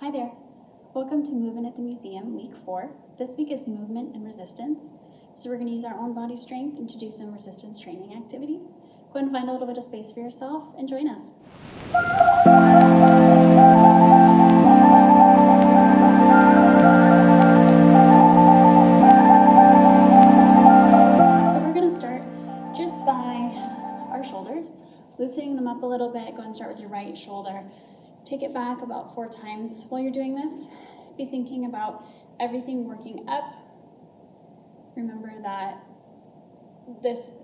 Hi there. Welcome to Movin at the Museum, week 4. This week is movement and resistance. So we're going to use our own body strength and to do some resistance training activities. Go ahead and find a little bit of space for yourself and join us. So we're going to start just by our shoulders, loosening them up a little bit. Go ahead and start with your right shoulder. Take it back about 4 times. While you're doing this, be thinking about everything working up. Remember that this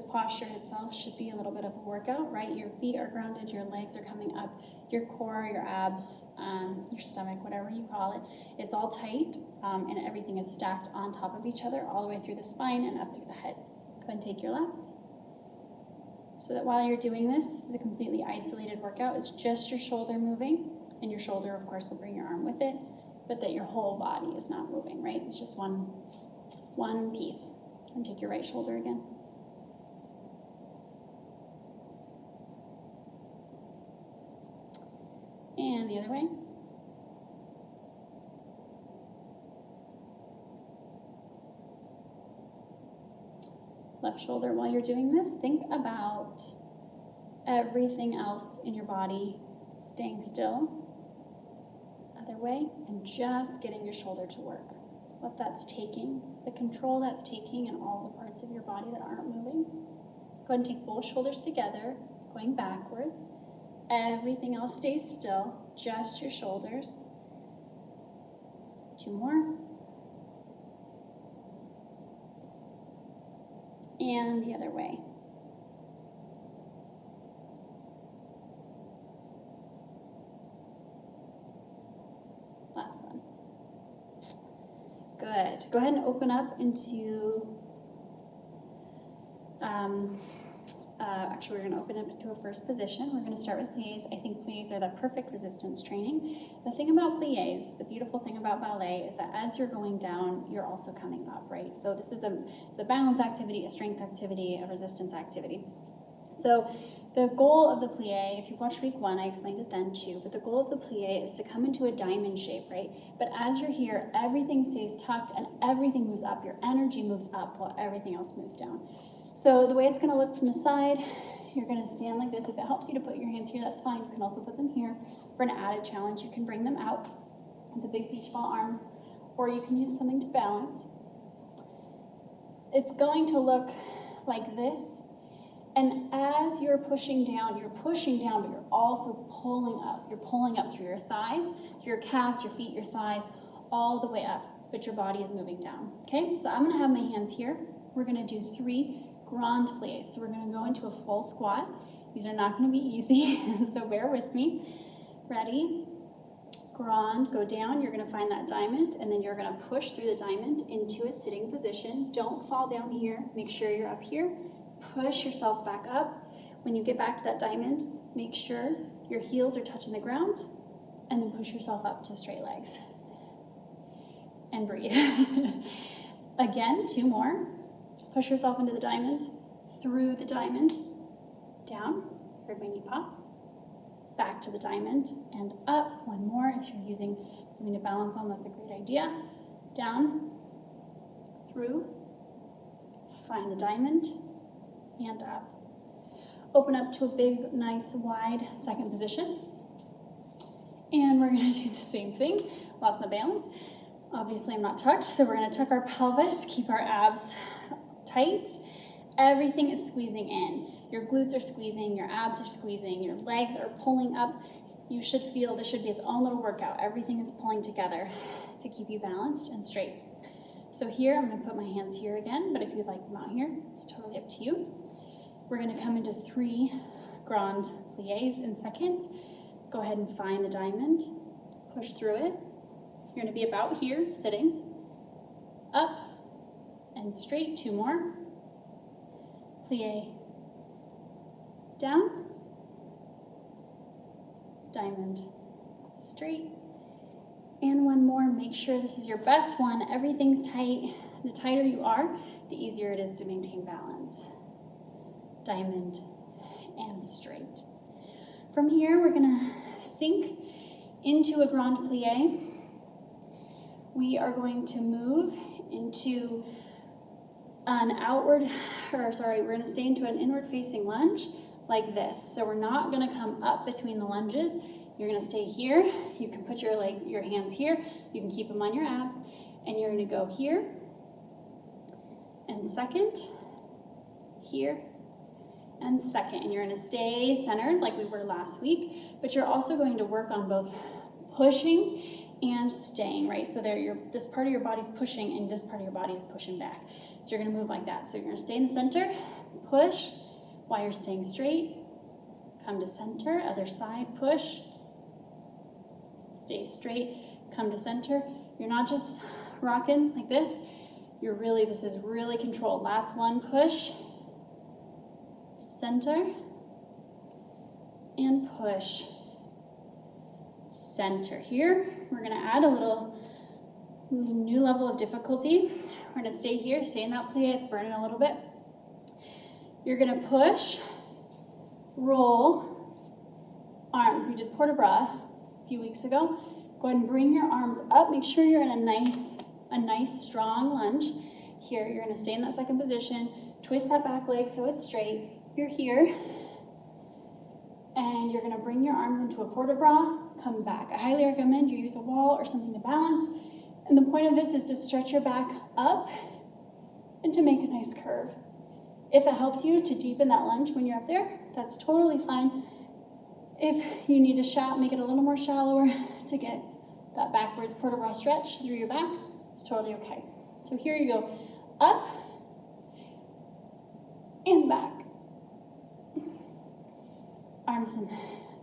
posture itself should be a little bit of a workout, right? Your feet are grounded, your legs are coming up, your core, your abs, your stomach, whatever you call it, it's all tight, and everything is stacked on top of each other all the way through the spine and up through the head. Go ahead and take your left. So that while you're doing this is a completely isolated workout. It's just your shoulder moving, and your shoulder, of course, will bring your arm with it, but that your whole body is not moving, right? It's just one piece. And take your right shoulder again. And the other way. Left shoulder. While you're doing this, think about everything else in your body staying still. Other way, and just getting your shoulder to work. What that's taking, the control that's taking in all the parts of your body that aren't moving. Go ahead and take both shoulders together, going backwards. Everything else stays still, just your shoulders. 2 more. And the other way. Last one. Good. Go ahead and open up into, actually we're going to open up into a first position. We're going to start with pliés. I think pliés are the perfect resistance training. The thing about pliés, the beautiful thing about ballet, is that as you're going down, you're also coming up, right? So this is a balance activity, a strength activity, a resistance activity. So the goal of the plie, if you've watched week 1, I explained it then too, but the goal of the plie is to come into a diamond shape, right? But as you're here, everything stays tucked and everything moves up. Your energy moves up while everything else moves down. So the way it's going to look from the side, you're going to stand like this. If it helps you to put your hands here, that's fine. You can also put them here. For an added challenge, you can bring them out with the big beach ball arms, or you can use something to balance. It's going to look like this. And as you're pushing down, but you're also pulling up. You're pulling up through your thighs, through your calves, your feet, your thighs, all the way up, but your body is moving down, okay? So I'm gonna have my hands here. We're gonna do 3 grand pliés. So we're gonna go into a full squat. These are not gonna be easy, so bear with me. Ready? Grand, go down, you're gonna find that diamond, and then you're gonna push through the diamond into a sitting position. Don't fall down here, make sure you're up here. Push yourself back up. When you get back to that diamond, make sure your heels are touching the ground, and then push yourself up to straight legs. And breathe. Again, 2 more. Push yourself into the diamond, through the diamond, down, heard my knee pop, back to the diamond, and up. 1 more. If you're using something to balance on, that's a great idea. Down, through, find the diamond, and up. Open up to a big, nice, wide second position. And we're gonna do the same thing. Lost my balance. Obviously I'm not tucked, so we're gonna tuck our pelvis, keep our abs tight. Everything is squeezing in. Your glutes are squeezing, your abs are squeezing, your legs are pulling up. You should feel this should be its own little workout. Everything is pulling together to keep you balanced and straight. So here, I'm gonna put my hands here again, but if you'd like them out here, it's totally up to you. We're gonna come into 3 grand pliés in seconds. Go ahead and find the diamond, push through it. You're gonna be about here, sitting, up and straight. 2 more. Plié, down, diamond, straight. And 1 more, make sure this is your best one. Everything's tight. The tighter you are, the easier it is to maintain balance. Diamond and straight. From here, we're gonna sink into a grand plie. We are going to move into an we're going to stay into an inward facing lunge like this. So we're not going to come up between the lunges. You're going to stay here. You can put your hands here. You can keep them on your abs. And you're going to go here and second, here and second. And you're going to stay centered like we were last week, but you're also going to work on both pushing and staying, right? So this part of your body's pushing and this part of your body is pushing back. So you're going to move like that. So you're going to stay in the center, push while you're staying straight, come to center, other side, push, stay straight, come to center. You're not just rocking like this. This is really controlled. Last one, push, center, and push, center. Here, we're going to add a little new level of difficulty. We're going to stay here, stay in that plie. It's burning a little bit. You're going to push, roll, arms. We did port de bras a few weeks ago. Go ahead and bring your arms up. Make sure you're in a nice strong lunge. Here, you're going to stay in that second position. Twist that back leg so it's straight. You're here. And you're going to bring your arms into a port de bras. Come back. I highly recommend you use a wall or something to balance. And the point of this is to stretch your back up and to make a nice curve. If it helps you to deepen that lunge when you're up there, that's totally fine. If you need to make it a little more shallower to get that backwards port de bras stretch through your back, it's totally okay. So here you go, up and back. Arms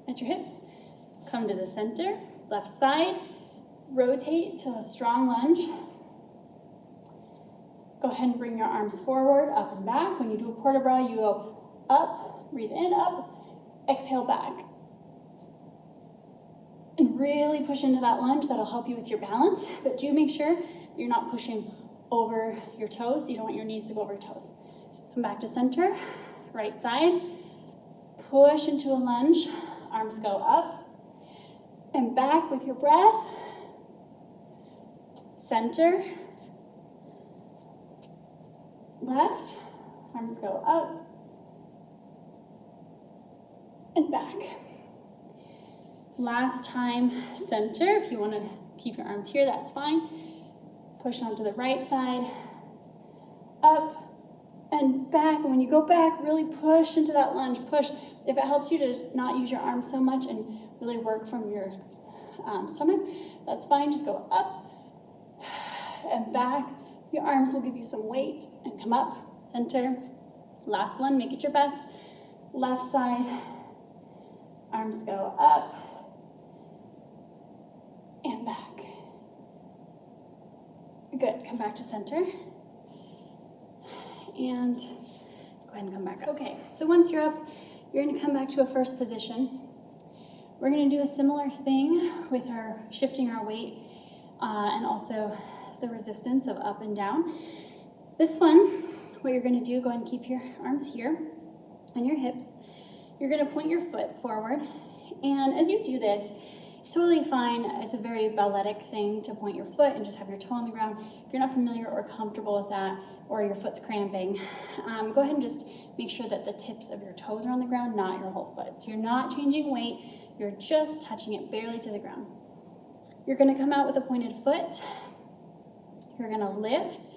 at your hips, come to the center, left side, rotate to a strong lunge. Go ahead and bring your arms forward, up and back. When you do a port de bras, you go up, breathe in, up, exhale back. And really push into that lunge. That'll help you with your balance, but do make sure that you're not pushing over your toes. You don't want your knees to go over your toes. Come back to center, right side, push into a lunge, arms go up and back with your breath, center, left, arms go up and back. Last time, center. If you want to keep your arms here, that's fine. Push onto the right side, up and back. And when you go back, really push into that lunge, push. If it helps you to not use your arms so much and really work from your stomach, that's fine. Just go up and back. Your arms will give you some weight and come up, center. Last one, make it your best. Left side, arms go up and back. Good, come back to center. And go ahead and come back. Okay, so once you're up, you're gonna come back to a first position. We're gonna do a similar thing with our shifting our weight and also the resistance of up and down. This one, what you're gonna do, go ahead and keep your arms here on your hips. You're gonna point your foot forward. And as you do this, it's totally fine. It's a very balletic thing to point your foot and just have your toe on the ground. If you're not familiar or comfortable with that, or your foot's cramping, go ahead and just make sure that the tips of your toes are on the ground, not your whole foot. So you're not changing weight, you're just touching it barely to the ground. You're gonna come out with a pointed foot. You're gonna lift.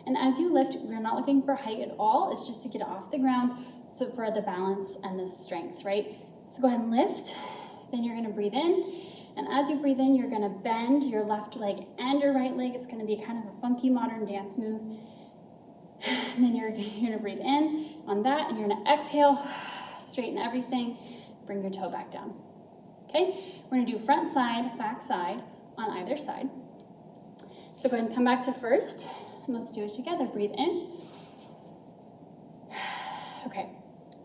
And as you lift, you're not looking for height at all. It's just to get off the ground, so for the balance and the strength, right? So go ahead and lift. Then you're gonna breathe in. And as you breathe in, you're gonna bend your left leg and your right leg. It's gonna be kind of a funky modern dance move. And then you're gonna breathe in on that, and you're gonna exhale, straighten everything, bring your toe back down. Okay, we're gonna do front side, back side on either side. So go ahead and come back to first, and let's do it together. Breathe in. Okay,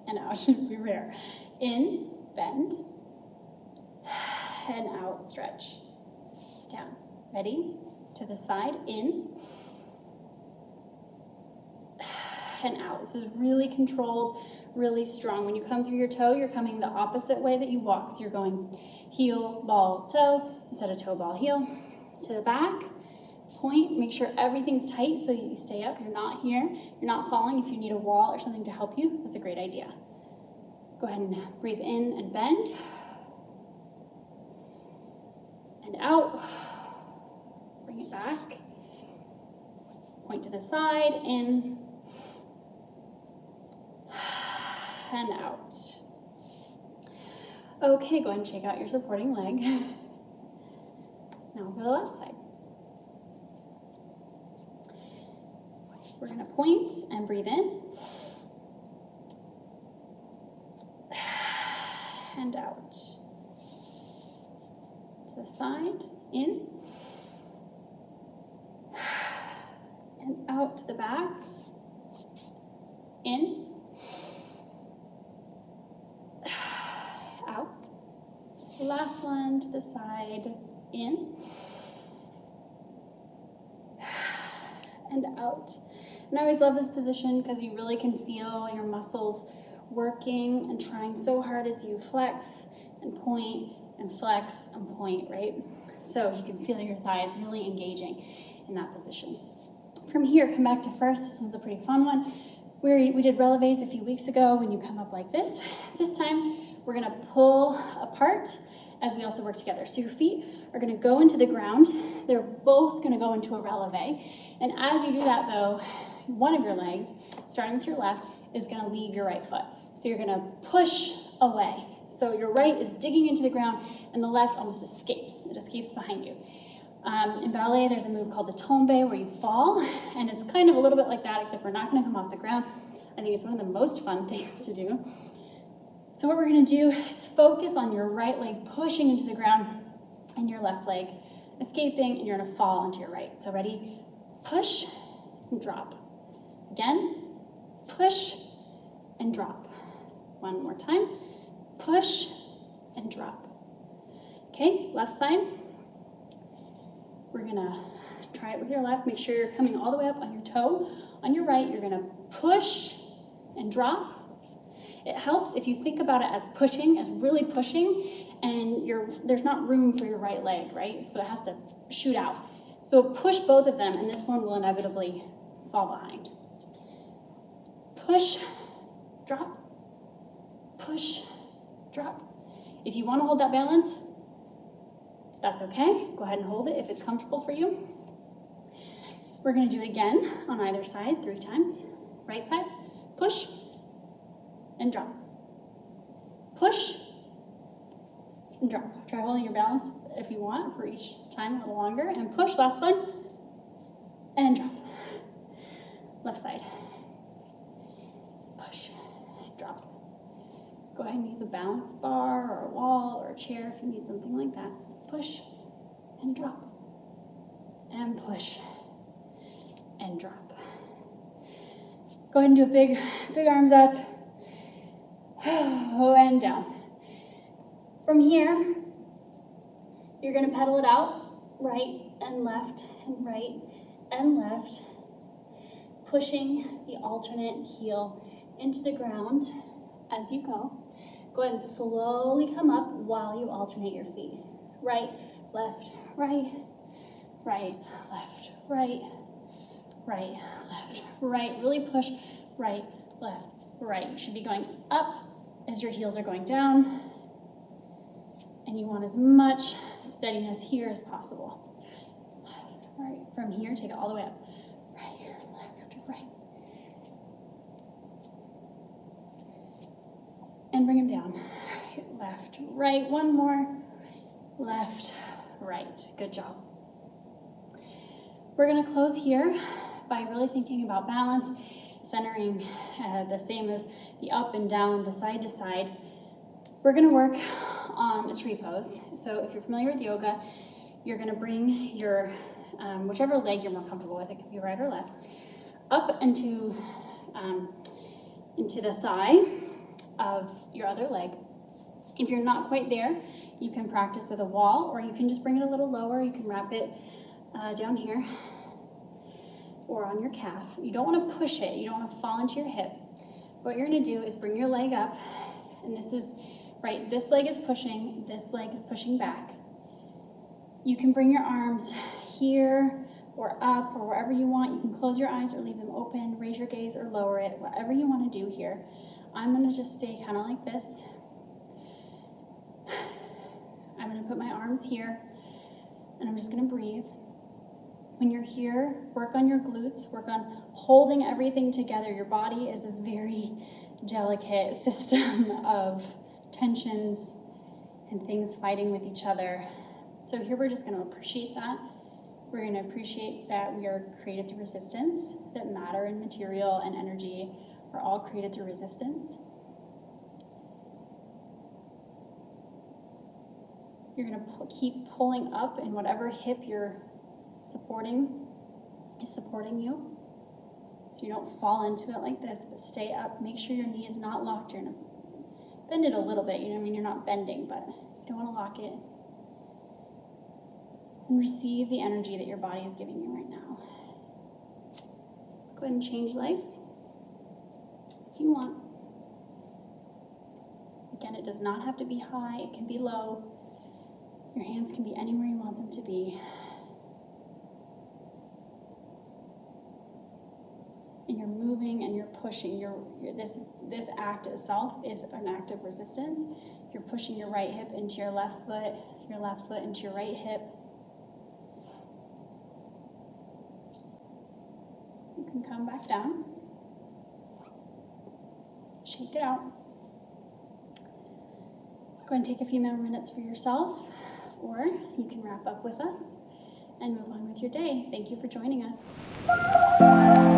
and out, should be rare. In, bend, and out, stretch, down. Ready? To the side, in, and out. This is really controlled, really strong. When you come through your toe, you're coming the opposite way that you walk. So you're going heel, ball, toe, instead of toe, ball, heel. To the back, point, make sure everything's tight so you stay up. You're not here, you're not falling. If you need a wall or something to help you, that's a great idea. Go ahead and breathe in and bend. And out. Bring it back. Point to the side, in, and out. Okay, go ahead and shake out your supporting leg. Now for the left side. We're gonna point and breathe in. And out. To the side, in. And out to the back, in, out. Last one to the side, in, and out. And I always love this position because you really can feel your muscles working and trying so hard as you flex and point and flex and point, right? So you can feel your thighs really engaging in that position. From here, come back to first. This one's a pretty fun one. We did releves a few weeks ago when you come up like this. This time, we're gonna pull apart as we also work together. So your feet are gonna go into the ground. They're both gonna go into a releve. And as you do that though, one of your legs, starting with your left, is gonna leave your right foot. So you're gonna push away. So your right is digging into the ground and the left almost escapes. It escapes behind you. In ballet, there's a move called the tombe where you fall, and it's kind of a little bit like that, except we're not gonna come off the ground. I think it's one of the most fun things to do. So what we're gonna do is focus on your right leg pushing into the ground and your left leg escaping, and you're gonna fall onto your right. So ready? Push and drop. Again, push and drop. One more time, push and drop. Okay, left side. We're gonna try it with your left. Make sure you're coming all the way up on your toe. On your right, you're gonna push and drop. It helps if you think about it as pushing, as really pushing, and there's not room for your right leg, right? So it has to shoot out. So push both of them, and this one will inevitably fall behind. Push, drop, push, drop. If you wanna hold that balance, that's okay. Go ahead and hold it if it's comfortable for you. We're gonna do it again on either side 3 times. Right side, push and drop. Push and drop. Try holding your balance if you want for each time a little longer. And push, last one, and drop. Left side. Push and drop. Go ahead and use a balance bar or a wall or a chair if you need something like that. Push and drop. And push and drop. Go ahead and do a big arms up. And down. From here, you're gonna pedal it out, right and left and right and left, pushing the alternate heel into the ground as you go. Go ahead and slowly come up while you alternate your feet. Right, left, right, right, left, right, right, left, right. Really push right, left, right. You should be going up as your heels are going down, and you want as much steadiness here as possible. Right, from here, take it all the way up. Right, left, right. And bring them down. Right, left, right. One more. Left, right. Good job. We're going to close here by really thinking about balance, centering the same as the up and down, the side to side. We're going to work on a tree pose. So if you're familiar with yoga, you're going to bring your whichever leg you're more comfortable with, it can be right or left, up into the thigh of your other leg. If you're not quite there, you can practice with a wall, or you can just bring it a little lower. You can wrap it down here or on your calf. You don't want to push it. You don't want to fall into your hip. What you're gonna do is bring your leg up, and this is, right, this leg is pushing, this leg is pushing back. You can bring your arms here or up or wherever you want. You can close your eyes or leave them open, raise your gaze or lower it, whatever you want to do here. I'm going to just stay kind of like this. I'm going to put my arms here, and I'm just going to breathe. When you're here, work on your glutes, work on holding everything together. Your body is a very delicate system of tensions and things fighting with each other. So here we're just going to appreciate that. We're going to appreciate that we are created through resistance, that matter and material and energy are all created through resistance. You're going to keep pulling up, and whatever hip you're supporting is supporting you. So you don't fall into it like this, but stay up. Make sure your knee is not locked. You're going to bend it a little bit. You know what I mean? You're not bending, but you don't want to lock it. And receive the energy that your body is giving you right now. Go ahead and change legs if you want. Again, it does not have to be high, it can be low. Your hands can be anywhere you want them to be. And you're moving and you're pushing. This act itself is an act of resistance. You're pushing your right hip into your left foot into your right hip. You can come back down. Shake it out. Go and take a few more minutes for yourself, or you can wrap up with us and move on with your day. Thank you for joining us.